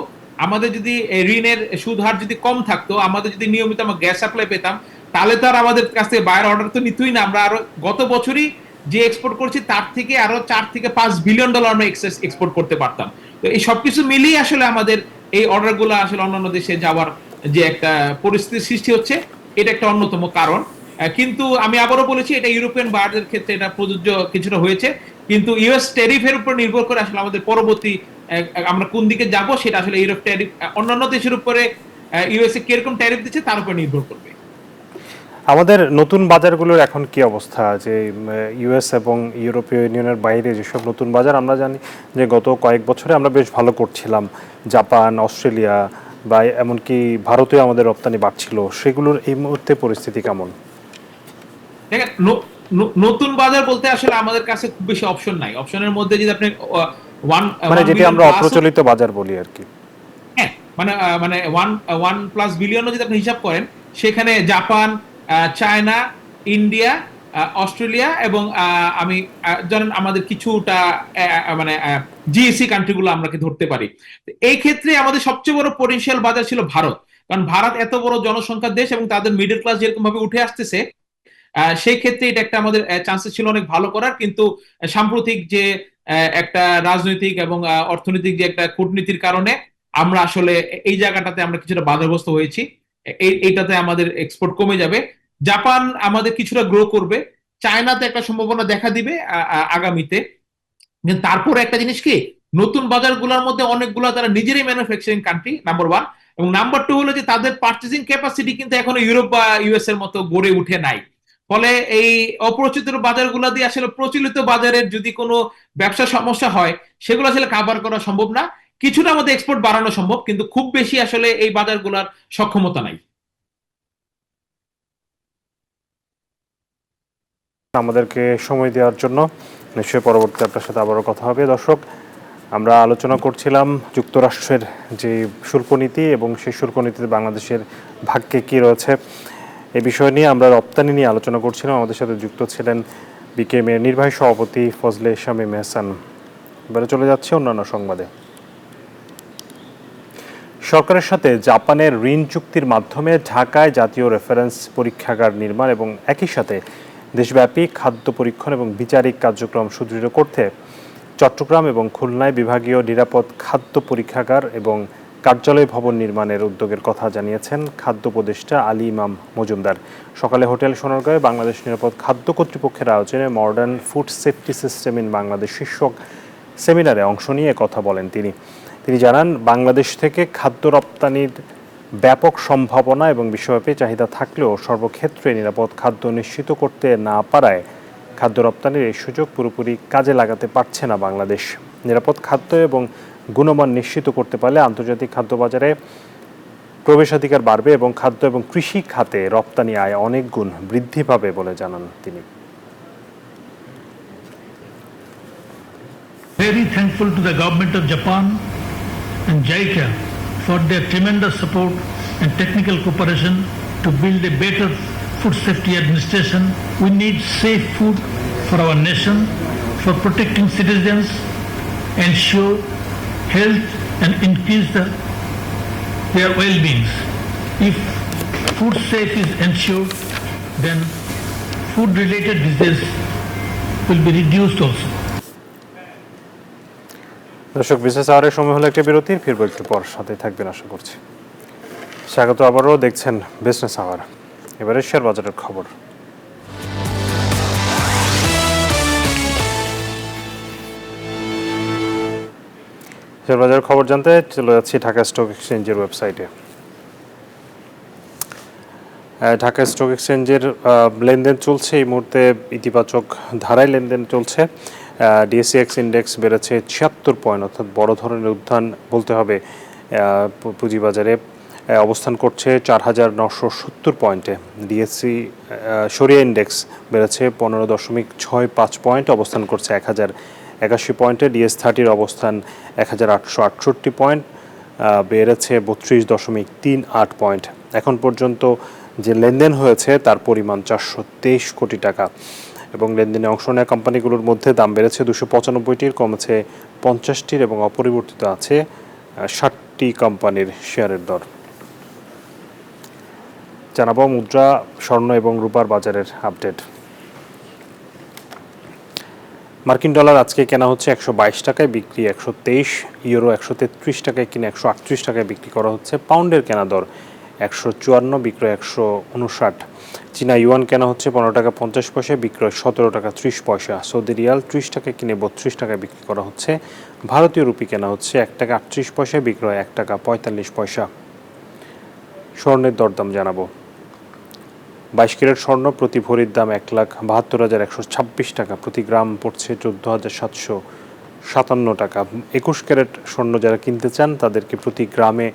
আমাদের যদি ঋণের সুদ হার যদি কম থাকতো, আমাদের যদি নিয়মিত আমরা গ্যাস সাপ্লাই পেতাম, তাহলে তো আর আমাদের কাছ থেকে বায়ার অর্ডার তো নিতই না। আমরা আরো গত বছরই যে এক্সপোর্ট করছি তার থেকে আরো $4 থেকে $5 বিলিয়ন আমরা এক্সপোর্ট করতে পারতাম। তো এই সবকিছু মিলিয়ে আসলে আমাদের এই অর্ডারগুলো আসলে অন্যান্য দেশে যাওয়ার যে একটা পরিস্থিতির সৃষ্টি হচ্ছে, এটা একটা অন্যতম কারণ। কিন্তু আমি আবারও বলেছি, এটা ইউরোপিয়ান বায়ারদের ক্ষেত্রে এটা প্রযোজ্য কিছুটা হয়েছে, কিন্তু ইউএস ট্যারিফের উপর নির্ভর করে আসলে আমাদের পরবর্তী আমরা কোন দিকে যাব, সেটা আসলে ইউরোপ ট্যারিফ অন্যান্য দেশের উপরে ইউএসএ কিরকম ট্যারিফ দিচ্ছে তার উপর নির্ভর করবে। আমাদের নতুন বাজারগুলোর এখন কি অবস্থা, যে ইউএস এবং ইউরোপীয় ইউনিয়নের বাইরে যেসব নতুন বাজার, আমরা জানি যে গত কয়েক বছরে আমরা বেশ ভালো করছিলাম, জাপান, অস্ট্রেলিয়া বা এমনকি ভারতেও আমাদের রপ্তানি বাড়ছিল, সেগুলোর এই মুহূর্তে পরিস্থিতি কেমন? দেখেন, নতুন বাজার বলতে আসলে আমাদের কাছে খুব বেশি অপশন নাই। অপশনের মধ্যে যদি আপনি মানে যেটি আমরা অপ্রচলিত বাজার বলি আর কি, হ্যাঁ, মানে মানে 1+ বিলিয়ন যদি আপনি হিসাব করেন, সেখানে জাপান, চায়না, ইন্ডিয়া, অস্ট্রেলিয়া এবং আমি জানেন আমাদের কিছুটা মানে জিএসি কান্ট্রিগুলো আমরা কি ধরতে পারি। এই ক্ষেত্রে আমাদের সবচেয়ে বড় পটেনশিয়াল বাজার ছিল ভারত। কারণ ভারত এত বড় জনসংখ্যার দেশ এবং তাদের মিডল ক্লাস যেরকম ভাবে উঠে আসতেছে, সেই ক্ষেত্রে এটা একটা আমাদের চান্সেস ছিল অনেক ভালো করার। কিন্তু সাম্প্রতিক যে একটা রাজনৈতিক এবং অর্থনৈতিক যে একটা কূটনীতির কারণে আমরা আসলে এই জায়গাটাতে আমরা কিছুটা বাধাগ্রস্ত হয়েছি। এইটাতে আমাদের এক্সপোর্ট কমে যাবে। জাপান আমাদের কিছুটা গ্রো করবে, চায়নাতে একটা সম্ভাবনা দেখা দিবে আগামীতে। কিন্তু তারপরে একটা জিনিস কি, নতুন বাজারগুলোর মধ্যে অনেকগুলো তারা নিজেরই ম্যানুফ্যাকচারিং কান্ট্রি, নাম্বার ওয়ান। এবং নাম্বার টু হলো যে তাদের পার্চেসিং ক্যাপাসিটি কিন্তু এখনো ইউরোপ বা ইউএস এর মতো গড়ে উঠে নাই। ফলে এই অপ্রচলিত বাজারগুলো দিয়ে আসলে প্রচলিত বাজারের যদি কোনো ব্যবসা সমস্যা হয় সেগুলো আসলে কাভার করা সম্ভব না। কিছুটা আমাদের এক্সপোর্ট বাড়ানো সম্ভব, কিন্তু খুব বেশি আসলে এই বাজারগুলোর সক্ষমতা নাই। আমাদেরকে সময় দেওয়ার জন্য। নিশ্চয়ই পরবর্তীতে আপনার সাথে আবারও কথা হবে। দর্শক, আমরা আলোচনা করছিলাম যুক্তরাষ্ট্রের যে শুল্ক নীতি এবং সেই শুল্ক নীতিতে বাংলাদেশের ভাগ্যে কী রয়েছে এ বিষয় নিয়ে আমরা রপ্তানি নিয়ে আলোচনা করছিলাম। আমাদের সাথে যুক্ত ছিলেন বিকেএমের নির্বাহী সভাপতি ফজলে শামীম এহসান। এবারে চলে যাচ্ছে অন্যান্য সংবাদে। সরকারের সাথে জাপানের ঋণ চুক্তির মাধ্যমে ঢাকায় জাতীয় রেফারেন্স পরীক্ষাগার নির্মাণ এবং একই সাথে দেশব্যাপী খাদ্য পরীক্ষণ এবং বিচারিক কার্যক্রম সুদৃঢ় করতে চট্টগ্রাম এবং খুলনায় বিভাগীয় নিরাপদ খাদ্য পরীক্ষাগার এবং কার্যালয় ভবন নির্মাণের উদ্যোগের কথা জানিয়েছেন খাদ্য উপদেষ্টা আলী ইমাম মজুমদার। সকালে হোটেল সোনারগাঁয়ে বাংলাদেশ নিরাপদ খাদ্য কর্তৃপক্ষের আয়োজনে modern food safety system in Bangladesh শীর্ষক সেমিনারে অংশ নিয়ে কথা বলেন তিনি। তিনি জানান, বাংলাদেশ থেকে খাদ্য রপ্তানির ব্যাপক সম্ভাবনা এবং বিশ্বব্যাপী চাহিদা থাকলেও সর্বক্ষেত্রে নিরাপদ খাদ্য নিশ্চিত করতে না পারায় খাদ্য রপ্তানির এই সুযোগ পুরোপুরি কাজে লাগাতে পারছে না বাংলাদেশ। নিরাপদ খাদ্য এবং গুণমান নিশ্চিত করতে পারলে আন্তর্জাতিক খাদ্য বাজারে প্রবেশাধিকার বাড়বে এবং খাদ্য এবং কৃষি খাতে রপ্তানি আয় অনেক গুণ বৃদ্ধি পাবে বলে জানান তিনি। Very thankful to the government of Japan and JICA for their tremendous support and technical cooperation to build a better food safety administration. We need safe food for our nation, for protecting citizens, ensure health and increase their well-being. If food safe is ensured, then food-related disease will be reduced also. দর্শক, বিশেষ আওয়ারের সময় হলো একটা বিরতির, ফিরবো একটু পর, সাথে থাকবেন আশা করছি। স্বাগত আবারও, দেখছেন বিজনেস আওয়ার। এবারে শেয়ার বাজারের খবর। শেয়ার বাজারের খবর জানতে চলে যাচ্ছি ঢাকা স্টক এক্সচেঞ্জের ওয়েবসাইটে। ঢাকা স্টক এক্সচেঞ্জের লেনদেন চলছে এই মুহূর্তে ইতিবাচক ধারায় লেনদেন চলছে। ডিএসইএক্স ইন্ডেক্স বেড়েছে 76 পয়েন্ট, অর্থাৎ বড় ধরনের উত্থান বলতে হবে। পুঁজিবাজারে অবস্থান করছে 4970 পয়েন্টে। ডিএসসি সরিয়া ইন্ডেক্স বেড়েছে 15.65 পয়েন্ট, অবস্থান করছে 1081 পয়েন্টে। ডিএস30 অবস্থান 1868 পয়েন্ট, বেড়েছে 32.38 পয়েন্ট। এখন পর্যন্ত যে লেনদেন হয়েছে তার পরিমাণ 423 কোটি টাকা এবং লেনদেনে অংশ নেওয়া কোম্পানিগুলোর মধ্যে দাম বেড়েছে 295টির, কমেছে 50টির এবং অপরিবর্তিত আছে 60টি কোম্পানির শেয়ারের দর। জানাবো মুদ্রা, স্বর্ণ এবং রূপার বাজারের আপডেট। মার্কিন ডলার আজকে কেনা হচ্ছে 122 টাকায়, বিক্রি 123। ইউরো 133 টাকায় কিনে 138 টাকায় বিক্রি করা হচ্ছে। পাউন্ডের কেনা দর 154, বিক্রয় 159। চীনা ইউয়ান কেনা হচ্ছে 15 টাকা 50 পয়সা, বিক্রয় 17 টাকা 30 পয়সা। সৌদি রিয়াল 30 টাকায় কিনে 32 টাকায় বিক্রি করা হচ্ছে। ভারতীয় রুপি কেনা হচ্ছে 1 টাকা 38 পয়সা, বিক্রয় 1 টাকা 45 পয়সা। স্বর্ণের দরদাম জানাবো। 22 ক্যারেট স্বর্ণ প্রতি ভরির দাম 1,72,126 টাকা, প্রতি গ্রাম পড়ছে 14,757 টাকা। 21 ক্যারেট স্বর্ণ যারা কিনতে চান তাদেরকে প্রতি গ্রামে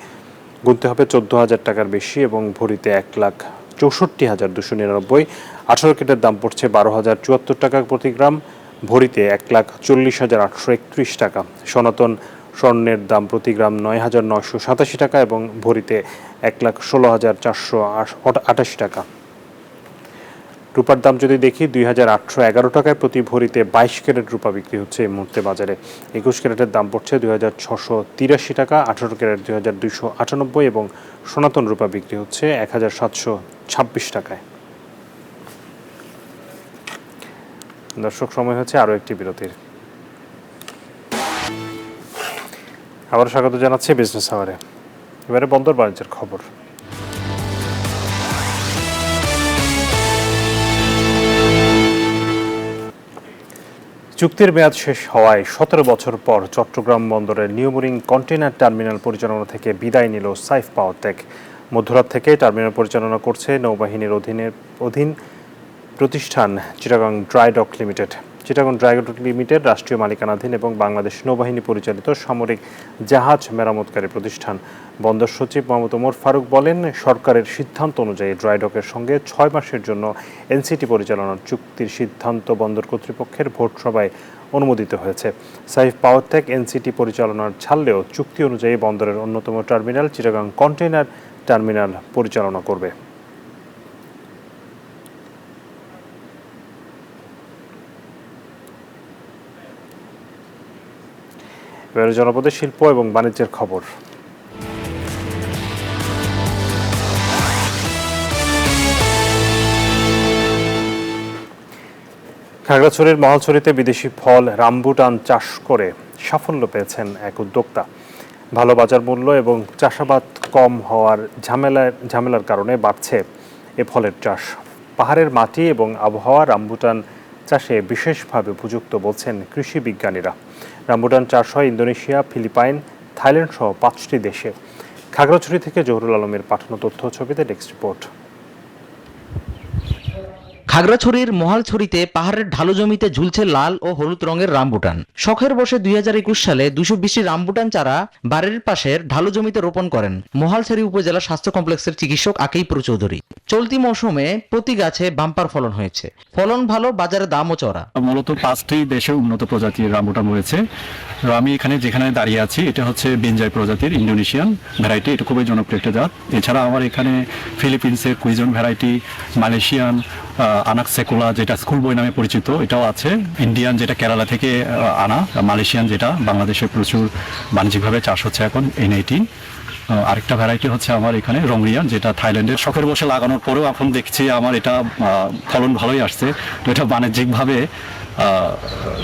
গুনতে হবে 14,000 টাকার বেশি এবং ভরিতে 1,64,299। 18 ক্যারেটের দাম পড়ছে 12,074 টাকা প্রতি গ্রাম, ভরিতে 1,40,831 টাকা। সনাতন স্বর্ণের দাম প্রতি গ্রাম 9,987 টাকা এবং ভরিতে 1,16,488 টাকা। রূপার দাম যদি দেখি 2,811 টাকায় প্রতি ভরিতে 22 ক্যারেট রূপা বিক্রি হচ্ছে এই মুহূর্তে বাজারে। 21 ক্যারেটের দাম পড়ছে 2,683 টাকা, 18 ক্যারেট 2,298 এবং সনাতন রূপা বিক্রি হচ্ছে 1,726 টাকায়। দর্শক, সময় হচ্ছে আরও একটি বিরতির। আবার স্বাগত জানাচ্ছি বিজনেস আওয়ারে। এবারে বন্দর বাণিজ্যের খবর। চুক্তির মেয়াদ শেষ হওয়ায় 17 বছর পর চট্টগ্রাম বন্দরের নিউমুরিং কন্টেইনার টার্মিনাল পরিচালনা থেকে বিদায় নিল সাইফ পাওয়ারটেক। মধ্যরাত থেকে টার্মিনাল পরিচালনা করছে নৌবাহিনীর অধীন প্রতিষ্ঠান Chittagong dry doc limited. Chittagong dry doc limited রাষ্ট্রীয় মালিকানাধীন এবং বাংলাদেশ নৌবাহিনী পরিচালিত সামরিক জাহাজ মেরামতকারী প্রতিষ্ঠান। বন্দর সচিব মোহাম্মদ ওমর ফারুক বলেন, সরকারের সিদ্ধান্ত অনুযায়ী ড্রাই ডকের সঙ্গে 6 মাসের জন্য এনসিটি পরিচালনার চুক্তির সিদ্ধান্ত বন্দর কর্তৃপক্ষের ভোট সভায় অনুমোদিত হয়েছে। সাইফ পাওয়ারটেক এনসিটি পরিচালনার ছাড়লেও চুক্তি অনুযায়ী বন্দরের অন্যতম টার্মিনাল চিটাগং কন্টেইনার টার্মিনাল পরিচালনা করবে। এবারে জনপদের শিল্প এবং বাণিজ্যের খবর। খাগড়াছড়ির মহালছড়িতে বিদেশি ফল রামবুটান চাষ করে সাফল্য পেয়েছেন এক উদ্যোক্তা। ভালো বাজার মূল্য এবং চাষাবাদ কম হওয়ার ঝামেলার কারণে বাড়ছে এ ফলের চাষ। পাহাড়ের মাটি এবং আবহাওয়া রামবুটান চাষে বিশেষভাবে উপযুক্ত বলছেন কৃষি বিজ্ঞানীরা। রামবুটান চাষ হয় ইন্দোনেশিয়া, ফিলিপাইন, থাইল্যান্ড সহ 5টি দেশে। খাগড়াছড়ি থেকে জহুরুল আলমের পাঠানো তথ্য ছবিতে ডেস্ক রিপোর্ট। খাগড়াছড়ির মহালছড়িতে পাহাড়ের ঢালু জমিতে ঝুলছে লাল ও হলুদ রঙের রামবুটান। শখের বসে 2021 সালে 220টি রামবুটান চারা বাড়ির পাশের ঢালু জমিতে রোপণ করেন মহালছড়ি উপজেলা স্বাস্থ্য কমপ্লেক্সের চিকিৎসক আকিপুর চৌধুরী। চলতি মৌসুমে প্রতি গাছে বাম্পার ফলন হয়েছে। ফলন ভালো, বাজারে দামও চড়া। মূলত 5টি দেশে উন্নত প্রজাতির রামবুটান রয়েছে। আমি এখানে যেখানে দাঁড়িয়ে আছি এটা হচ্ছে বেঞ্জাই প্রজাতির ইন্দোনেশিয়ান ভ্যারাইটি। এটা খুবই জনপ্রিয় একটা জাত। এছাড়া আমার এখানে ফিলিপিন্সের কুইজন ভ্যারাইটি, মালয়েশিয়ান আনাক সেকুলা যেটা স্কুল বই নামে পরিচিত এটাও আছে, ইন্ডিয়ান যেটা কেরালা থেকে আনা, মালয়েশিয়ান যেটা বাংলাদেশে প্রচুর বাণিজ্যিকভাবে চাষ হচ্ছে এখন N18। আরেকটা ভ্যারাইটি হচ্ছে আমার এখানে রংরিয়ান যেটা থাইল্যান্ডের। শখের বসে লাগানোর পরেও এখন দেখছি আমার এটা ফলন ভালোই আসছে, তো এটা বাণিজ্যিকভাবে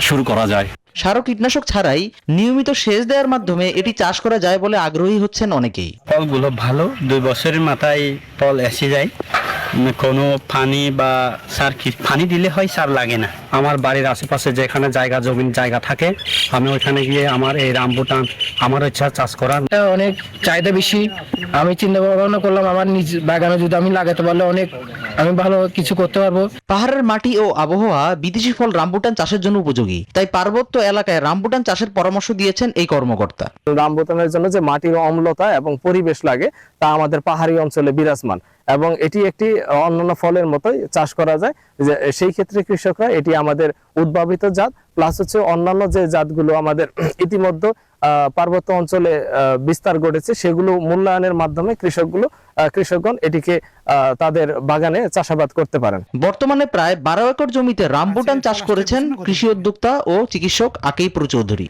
শুরু করা যায়। সার ও কীটনাশক ছাড়াই নিয়মিত সেচ দেওয়ার মাধ্যমে এটি চাষ করা যায় বলে আগ্রহী হচ্ছেন অনেকেই। ফলগুলো ভালো, 2 বছরের মাথায় ফল এসে যায়। কোনো পানি বা সার পানি দিলে হয়, সার লাগে না। আমার বাড়ির আশেপাশে যেখানে জমিন জায়গা থাকে আমি ওইখানে গিয়ে আমার এই রামবুটান আমার ইচ্ছা চাষ করার। অনেক চাহিদা বেশি। আমি চিন্তা ভাবনা করলাম আমার নিজ বাগানে যদি আমি লাগাতে পারলে অনেক আমি ভালো কিছু করতে পারবো। পাহাড়ের মাটি ও আবহাওয়া বিদেশি ফল রামবুটান চাষের জন্য উপযোগী, তাই পার্বত্য এলাকায় রামবুটান চাষের পরামর্শ দিয়েছেন এই কর্মকর্তা। রামবুটানের জন্য যে মাটির অম্লতা এবং পরিবেশ লাগে তা আমাদের পাহাড়ি অঞ্চলে বিরাজমান এবং এটি একটি অন্যান্য ফলের মতোই চাষ করা যায়। যে সেই ক্ষেত্রে কৃষকরা এটি আমাদের উদ্ভাবিত জাত, প্লাস হচ্ছে অন্যান্য যে জাতগুলো আমাদের ইতিমধ্যে পার্বত্য অঞ্চলে বিস্তার ঘটেছে সেগুলো মূল্যায়নের মাধ্যমে কৃষকগণ এটিকে তাদের বাগানে চাষাবাদ করতে পারেন। বর্তমানে প্রায় 12 একর জমিতে রামবুটান চাষ করেছেন কৃষি উদ্যোক্তা ও চিকিৎসক আকিপুর চৌধুরী।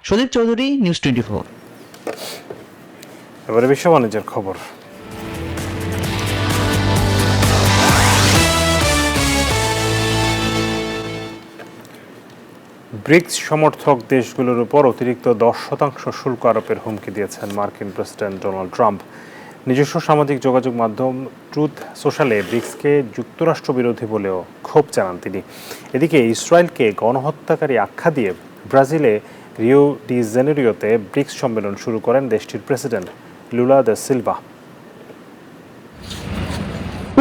সুদীপ চৌধুরী, নিউজ 24। এবারে বিশ্ব বাণিজ্যের খবর। ব্রিক্স সমর্থক দেশগুলোর উপর অতিরিক্ত 10% শুল্ক আরোপের হুমকি দিয়েছেন মার্কিন প্রেসিডেন্ট ডোনাল্ড ট্রাম্প। নিজস্ব সামাজিক যোগাযোগ মাধ্যম ট্রুথ সোশ্যালে ব্রিক্সকে যুক্তরাষ্ট্র বিরোধী বলেও ক্ষোভ জানান তিনি। এদিকে ইসরায়েলকে গণহত্যাকারী আখ্যা দিয়ে ব্রাজিলে রিও ডি জেনেরিওতে ব্রিক্স সম্মেলন শুরু করেন দেশটির প্রেসিডেন্ট লুলা দা সিলভা।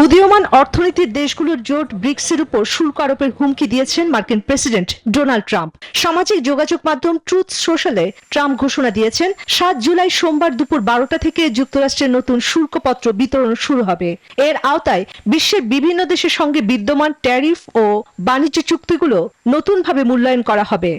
উদীয়মান অর্থনীতির দেশগুলোর জোট ব্রিক্সের উপর শুল্ক আরোপের হুমকি দিয়েছেন মার্কিন প্রেসিডেন্ট ডোনাল্ড ট্রাম্প। সামাজিক যোগাযোগ মাধ্যম ট্রুথ সোশ্যালে ট্রাম্প ঘোষণা দিয়েছেন 7 জুলাই সোমবার দুপুর 12টা থেকে যুক্তরাষ্ট্রের নতুন শুল্কপত্র বিতরণ শুরু হবে। এর আওতায় বিশ্বের বিভিন্ন দেশের সঙ্গে বিদ্যমান ট্যারিফ ও বাণিজ্য চুক্তিগুলো নতুনভাবে মূল্যায়ন করা হবে।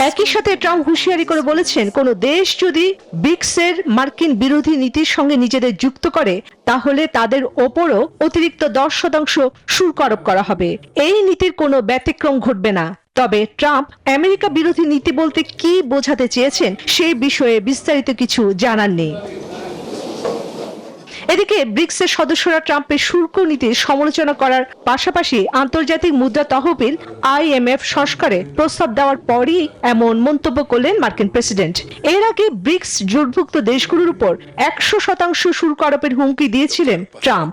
একই সাথে ট্রাম্প হুঁশিয়ারি করে বলেছেন, কোন দেশ যদি ব্রিক্সের মার্কিন বিরোধী নীতির সঙ্গে নিজেদের যুক্ত করে তাহলে তাদের ওপরও অতিরিক্ত 10% শুল্ক আরোপ করা হবে। এই নীতির কোনো ব্যতিক্রম ঘটবে না। তবে ট্রাম্প আমেরিকা বিরোধী নীতি বলতে কি বোঝাতে চেয়েছেন সেই বিষয়ে বিস্তারিত কিছু জানাননি। এদিকে ব্রিক্সের সদস্যরা ট্রাম্পের শুল্ক নীতির সমালোচনা করার পাশাপাশি আন্তর্জাতিক মুদ্রা তহবিল IMF সংস্কারে প্রস্তাব দেওয়ার পরই এমন মন্তব্য করলেন মার্কিন প্রেসিডেন্ট। এর আগে ব্রিক্স জোটভুক্ত দেশগুলোর উপর 100% শুল্ক আরোপের হুমকি দিয়েছিলেন ট্রাম্প।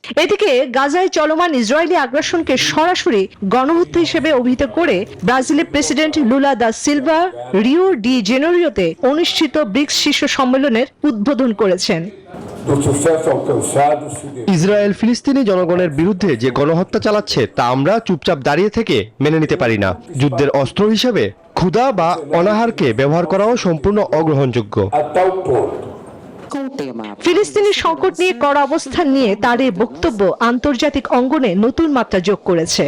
এদিকে গাজায় চলমান ইসরায়েলি আগ্রাসনকে সরাসরি গণহত্যা হিসেবে অভিহিত করে ব্রাজিলের president Lula da Silva Rio de জেনেরিওতে অনুষ্ঠিত ব্রিক্স শীর্ষ সম্মেলনের উদ্বোধন করেছেন। ইসরায়েল ফিলিস্তিনি জনগণের বিরুদ্ধে যে গণহত্যা চালাচ্ছে তা আমরা চুপচাপ দাঁড়িয়ে থেকে মেনে নিতে পারি না। যুদ্ধের অস্ত্র হিসেবে ক্ষুধা বা অনাহারকে ব্যবহার করাও সম্পূর্ণ অগ্রহণযোগ্য। ফিলিস্তিনি সংকট নিয়ে কড়া অবস্থান নিয়ে তার এই বক্তব্য আন্তর্জাতিক অঙ্গনে নতুন মাত্রা যোগ করেছে।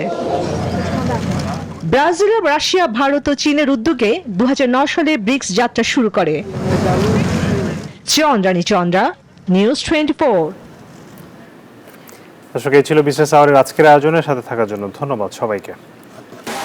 ব্রাজিল, রাশিয়া, ভারত ও চীনের উদ্যোগে 2009 সালে ব্রিক্স যাত্রা শুরু করে। চন্দ্রা, নিউজ 24। দর্শক, এই ছিল বিজনেস আওয়ারের আজকের আয়োজনের সাথে থাকার জন্য ধন্যবাদ সবাইকে।